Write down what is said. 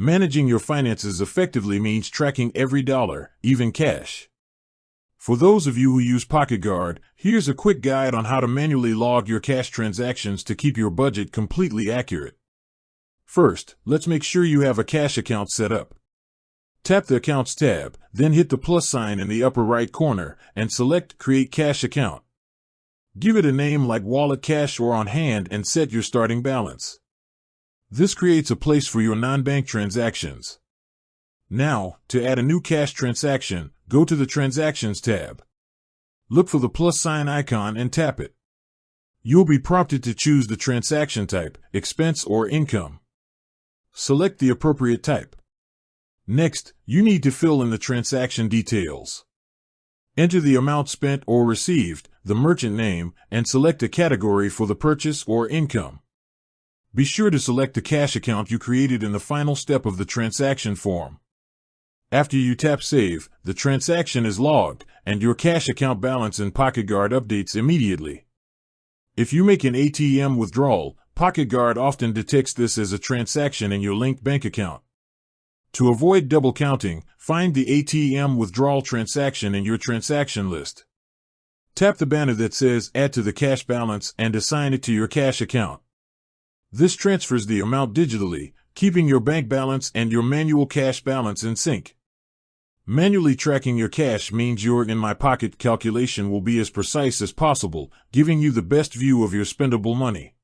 Managing your finances effectively means tracking every dollar, even cash. For those of you who use PocketGuard, here's a quick guide on how to manually log your cash transactions to keep your budget completely accurate. First, let's make sure you have a cash account set up. Tap the Accounts tab, then hit the plus sign in the upper right corner and select Create Cash Account. Give it a name like Wallet Cash or On Hand and set your starting balance. This creates a place for your non-bank transactions. Now, to add a new cash transaction, go to the Transactions tab. Look for the plus sign icon and tap it. You'll be prompted to choose the transaction type, expense or income. Select the appropriate type. Next, you need to fill in the transaction details. Enter the amount spent or received, the merchant name, and select a category for the purchase or income. Be sure to select the cash account you created in the final step of the transaction form. After you tap Save, the transaction is logged, and your cash account balance in PocketGuard updates immediately. If you make an ATM withdrawal, PocketGuard often detects this as a transaction in your linked bank account. To avoid double counting, find the ATM withdrawal transaction in your transaction list. Tap the banner that says Add to the cash balance and assign it to your cash account. This transfers the amount digitally, keeping your bank balance and your manual cash balance in sync. Manually tracking your cash means your In My Pocket calculation will be as precise as possible, giving you the best view of your spendable money.